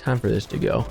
Time for this to go.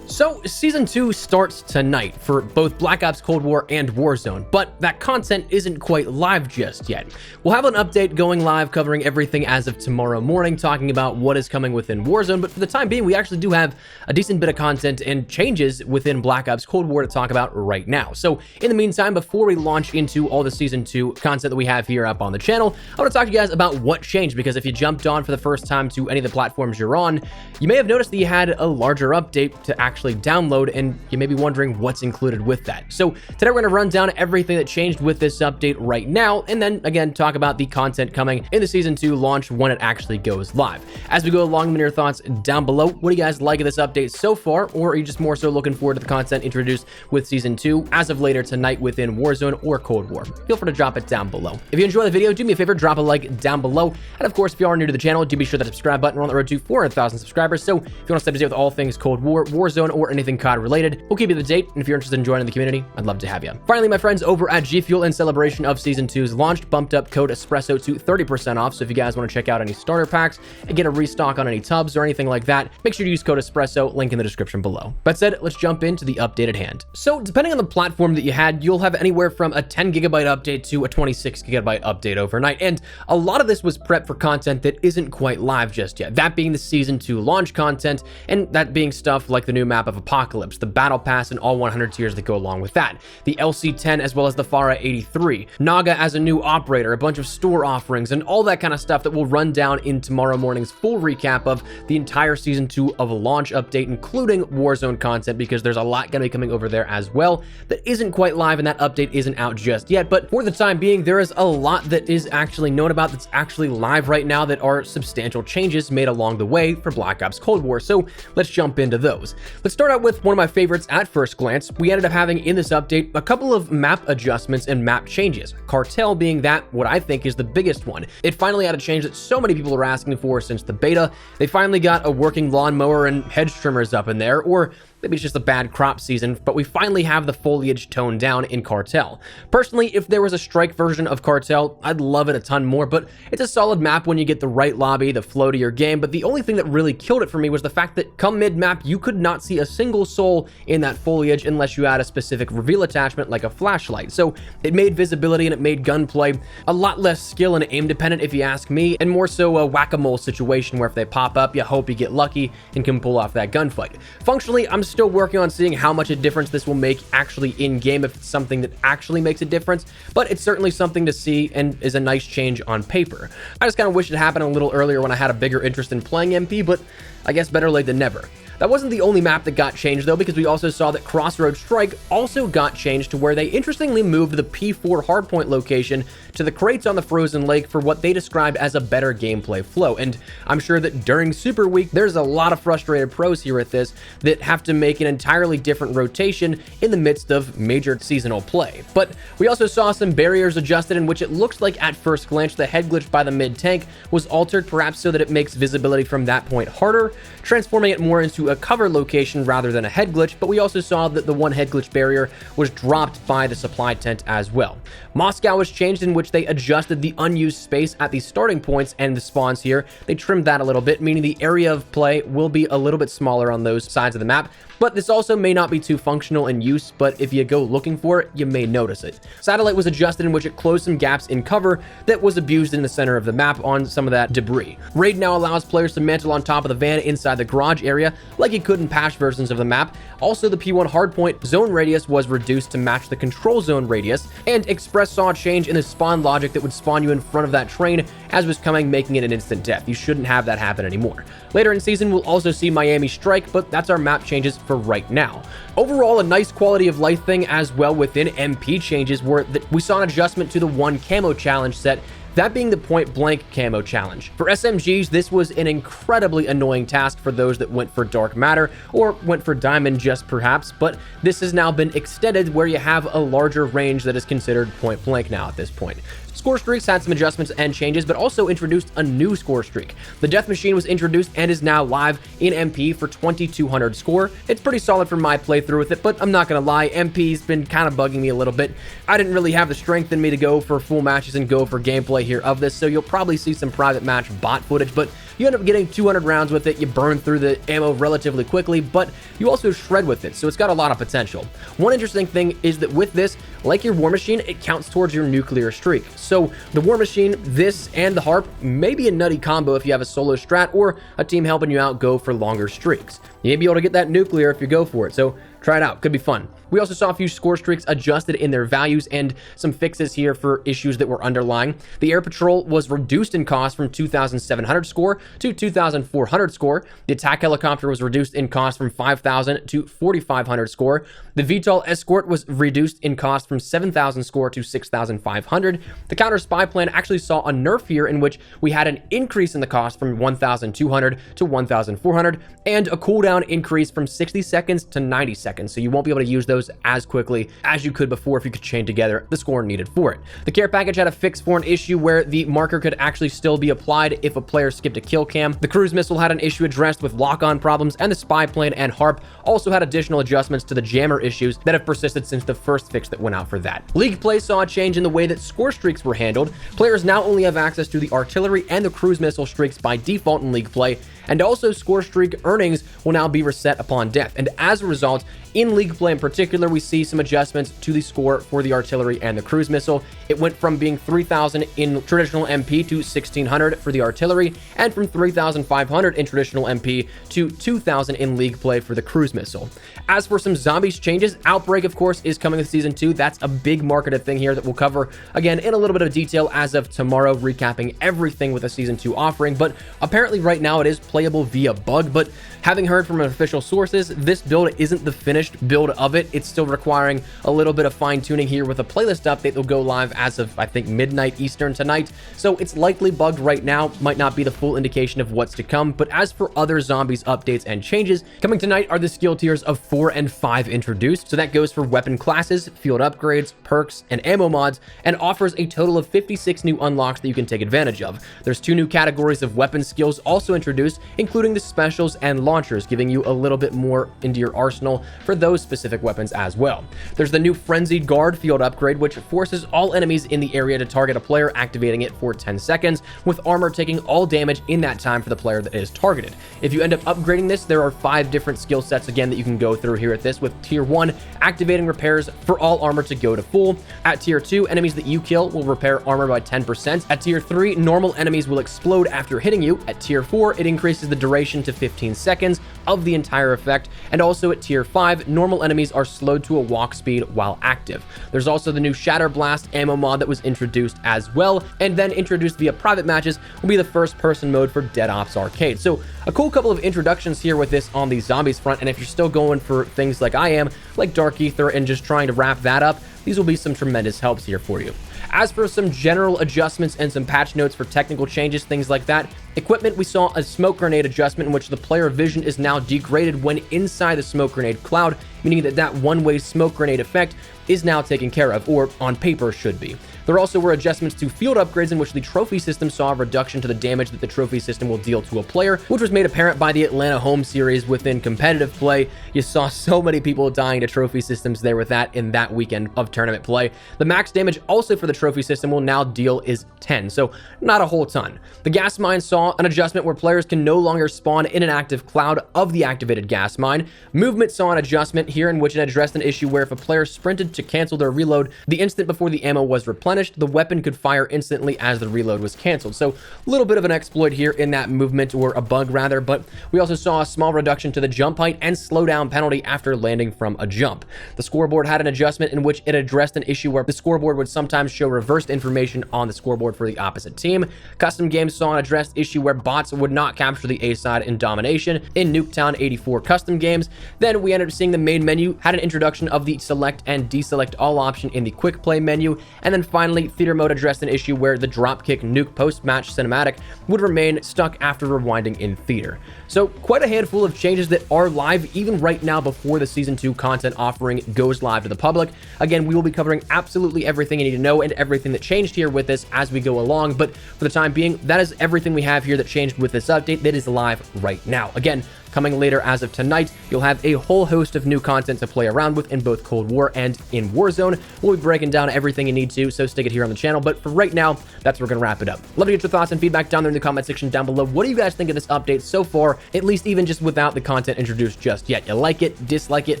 So, Season 2 starts tonight for both Black Ops Cold War and Warzone, but that content isn't quite live just yet. We'll have an update going live covering everything as of tomorrow morning, talking about what is coming within Warzone, but for the time being, we actually do have a decent bit of content and changes within Black Ops Cold War to talk about right now. So, in the meantime, before we launch into all the Season 2 content that we have here up on the channel, I want to talk to you guys about what changed, because if you jumped on for the first time to any of the platforms you're on, you may have noticed that you had a larger update to actually download, and you may be wondering what's included with that. So today we're going to run down everything that changed with this update right now, and then again talk about the content coming in the Season 2 launch when it actually goes live. As we go along, let me know your thoughts down below. What do you guys like of this update so far, or are you just more so looking forward to the content introduced with Season 2 as of later tonight within Warzone or Cold War? Feel free to drop it down below. If you enjoy the video, do me a favor, drop a like down below, and of course, if you are new to the channel, do be sure that subscribe button. We're on the road to 400,000 subscribers, so if you want to stay up to date with all things Cold War, Warzone, or anything COD related, we'll keep you up to date, and if you're interested in joining the community, I'd love to have you. Finally, my friends over at G Fuel, in celebration of Season 2's launch, bumped up code ESPRESSO to 30% off, so if you guys want to check out any starter packs and get a restock on any tubs or anything like that, make sure to use code ESPRESSO, link in the description below. That said, let's jump into the update at hand. So, depending on the platform that you had, you'll have anywhere from a 10 gigabyte update to a 26 gigabyte update overnight, and a lot of this was prep for content that isn't quite live just yet, that being the Season 2 launch content, and that being stuff like the new map of Apocalypse, the Battle Pass, and all 100 tiers that go along with that, the LC-10 as well as the Fara 83, Naga as a new operator, a bunch of store offerings, and all that kind of stuff that will run down in tomorrow morning's full recap of the entire Season 2 of a launch update, including Warzone content, because there's a lot going to be coming over there as well that isn't quite live, and that update isn't out just yet. But for the time being, there is a lot that is actually known about that's actually live right now that are substantial changes made along the way for Black Ops Cold War. So let's jump into those. Let's start out with one of my favorites at first glance. We ended up having in this update a couple of map adjustments and map changes, Cartel being that what I think is the biggest one. It finally had a change that so many people were asking for since the beta. They finally got a working lawnmower and hedge trimmers up in there, or maybe it's just a bad crop season, but we finally have the foliage toned down in Cartel. Personally, if there was a strike version of Cartel, I'd love it a ton more, but it's a solid map when you get the right lobby, the flow to your game. But the only thing that really killed it for me was the fact that come mid-map, you could not see a single soul in that foliage unless you had a specific reveal attachment like a flashlight. So it made visibility and it made gunplay a lot less skill and aim dependent, if you ask me, and more so a whack-a-mole situation where if they pop up, you hope you get lucky and can pull off that gunfight. Functionally, I'm still working on seeing how much a difference this will make actually in game, if it's something that actually makes a difference, but it's certainly something to see and is a nice change on paper. I just kind of wish it happened a little earlier when I had a bigger interest in playing MP, but I guess better late than never. That wasn't the only map that got changed though, because we also saw that Crossroads Strike also got changed to where they interestingly moved the P4 hardpoint location to the crates on the frozen lake for what they described as a better gameplay flow. And I'm sure that during Super Week, there's a lot of frustrated pros here at this that have to make an entirely different rotation in the midst of major seasonal play. But we also saw some barriers adjusted, in which it looks like at first glance the head glitch by the mid tank was altered, perhaps so that it makes visibility from that point harder, transforming it more into a cover location rather than a head glitch. But we also saw that the one head glitch barrier was dropped by the supply tent as well. Moscow was changed, in which they adjusted the unused space at the starting points and the spawns here. They trimmed that a little bit, meaning the area of play will be a little bit smaller on those sides of the map. But this also may not be too functional in use, but if you go looking for it, you may notice it. Satellite was adjusted, in which it closed some gaps in cover that was abused in the center of the map on some of that debris. Raid now allows players to mantle on top of the van inside the garage area like you could in patch versions of the map. Also, the P1 hardpoint zone radius was reduced to match the control zone radius, and Express saw a change in the spawn logic that would spawn you in front of that train as was coming, making it an instant death. You shouldn't have that happen anymore. Later in season, we'll also see Miami Strike, but that's our map changes for right now. Overall, a nice quality of life thing as well within MP changes were that we saw an adjustment to the one camo challenge set, that being the point blank camo challenge. For SMGs, this was an incredibly annoying task for those that went for dark matter or went for diamond just perhaps, but this has now been extended where you have a larger range that is considered point blank now at this point. Score Streaks had some adjustments and changes, but also introduced a new score streak. The Death Machine was introduced and is now live in MP for 2200 score. It's pretty solid for my playthrough with it, but I'm not gonna lie, MP's been kind of bugging me a little bit. I didn't really have the strength in me to go for full matches and go for gameplay here of this, so you'll probably see some private match bot footage, but you end up getting 200 rounds with it, you burn through the ammo relatively quickly, but you also shred with it, so it's got a lot of potential. One interesting thing is that with this, like your War Machine, it counts towards your nuclear streak. So the War Machine, this, and the Harp may be a nutty combo if you have a solo strat or a team helping you out go for longer streaks. You may be able to get that nuclear if you go for it, so try it out. Could be fun. We also saw a few score streaks adjusted in their values and some fixes here for issues that were underlying. The Air Patrol was reduced in cost from 2,700 score to 2,400 score. The Attack Helicopter was reduced in cost from 5,000 to 4,500 score. The VTOL Escort was reduced in cost from 7,000 score to 6,500. The Counter Spy Plan actually saw a nerf here in which we had an increase in the cost from 1,200 to 1,400 and a cooldown increase from 60 seconds to 90 seconds. So you won't be able to use those as quickly as you could before if you could chain together the score needed for it. The care package had a fix for an issue where the marker could actually still be applied if a player skipped a kill cam. The cruise missile had an issue addressed with lock-on problems, and the spy plane and Harp also had additional adjustments to the jammer issues that have persisted since the first fix that went out for that. League play saw a change in the way that score streaks were handled. Players now only have access to the artillery and the cruise missile streaks by default in League play, and also score streak earnings will now be reset upon death. And as a result, in League play in particular, we see some adjustments to the score for the artillery and the cruise missile. It went from being 3,000 in traditional MP to 1,600 for the artillery, and from 3,500 in traditional MP to 2,000 in League play for the cruise missile. As for some zombies changes, Outbreak, of course, is coming with Season 2. That's a big marketed thing here that we'll cover, again, in a little bit of detail as of tomorrow, recapping everything with a Season 2 offering. But apparently right now it is playable via bug, but having heard from official sources, this build isn't the finished build of it. It's still requiring a little bit of fine-tuning here with a playlist update that'll go live as of, I think, midnight Eastern tonight. So it's likely bugged right now, might not be the full indication of what's to come. But as for other zombies updates and changes, coming tonight are the skill tiers of 4 and 5 introduced. So that goes for weapon classes, field upgrades, perks, and ammo mods, and offers a total of 56 new unlocks that you can take advantage of. There's 2 new categories of weapon skills also introduced, including the specials and launchers, giving you a little bit more into your arsenal for those specific weapons as well. There's the new Frenzied Guard field upgrade, which forces all enemies in the area to target a player, activating it for 10 seconds, with armor taking all damage in that time for the player that is targeted. If you end up upgrading this, there are 5 different skill sets again that you can go through here at this, with Tier 1 activating repairs for all armor to go to full. At Tier 2, enemies that you kill will repair armor by 10%. At Tier 3, normal enemies will explode after hitting you. At Tier 4, it increases the duration to 15 seconds of the entire effect, and also at Tier 5, normal enemies are slowed to a walk speed while active. There's also the new Shatter Blast ammo mod that was introduced as well, and then introduced via private matches will be the first person mode for Dead Ops Arcade. So a cool couple of introductions here with this on the zombies front, and if you're still going for things like I am, like Dark Ether, and just trying to wrap that up, these will be some tremendous helps here for you. As for some general adjustments and some patch notes for technical changes, things like that, equipment, we saw a smoke grenade adjustment in which the player vision is now degraded when inside the smoke grenade cloud, meaning that that one-way smoke grenade effect is now taken care of, or on paper should be. There also were adjustments to field upgrades in which the trophy system saw a reduction to the damage that the trophy system will deal to a player, which was made apparent by the Atlanta home series within competitive play. You saw so many people dying to trophy systems there with that in that weekend of tournament play. The max damage also for the trophy system will now deal is 10, so not a whole ton. The gas mine saw an adjustment where players can no longer spawn in an active cloud of the activated gas mine. Movement saw an adjustment here in which it addressed an issue where if a player sprinted to cancel their reload the instant before the ammo was replenished, the weapon could fire instantly as the reload was canceled. So a little bit of an exploit here in that movement, or a bug rather, but we also saw a small reduction to the jump height and slowdown penalty after landing from a jump. The scoreboard had an adjustment in which it addressed an issue where the scoreboard would sometimes show reversed information on the scoreboard for the opposite team. Custom games saw an addressed issue where bots would not capture the A side in Domination in Nuketown 84 custom games. Then we ended up seeing the main menu had an introduction of the select and deselect all option in the quick play menu, and then finally theater mode addressed an issue where the dropkick nuke post-match cinematic would remain stuck after rewinding in theater. So quite a handful of changes that are live even right now before the Season 2 content offering goes live to the public. Again, we will be covering absolutely everything you need to know and everything that changed here with this as we go along, but for the time being, that is everything we have here that changed with this update that is live right now. Again, coming later as of tonight. You'll have a whole host of new content to play around with in both Cold War and in Warzone. We'll be breaking down everything you need to, so stick it here on the channel. But for right now, that's where we're going to wrap it up. Love to get your thoughts and feedback down there in the comment section down below. What do you guys think of this update so far, at least even just without the content introduced just yet? You like it, dislike it,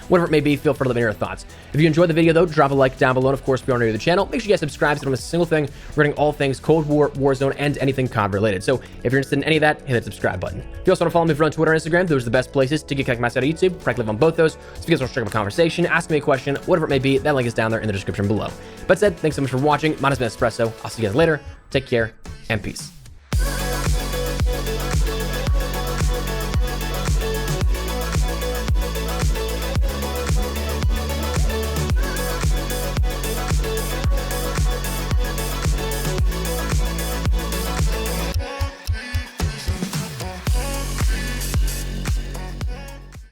whatever it may be, feel free to let me know your thoughts. If you enjoyed the video though, drop a like down below, and of course, if you're new to the channel, make sure you guys subscribe so you don't miss a single thing regarding all things Cold War, Warzone, and anything COD related. So if you're interested in any of that, hit that subscribe button. If you also want to follow me on Twitter and Instagram, those are the best places to get connected with my side of YouTube. Probably live on both those. So if you guys want to strike up a conversation, ask me a question, whatever it may be, that link is down there in the description below. But said, thanks so much for watching. Mine has been Espresso. I'll see you guys later. Take care and peace.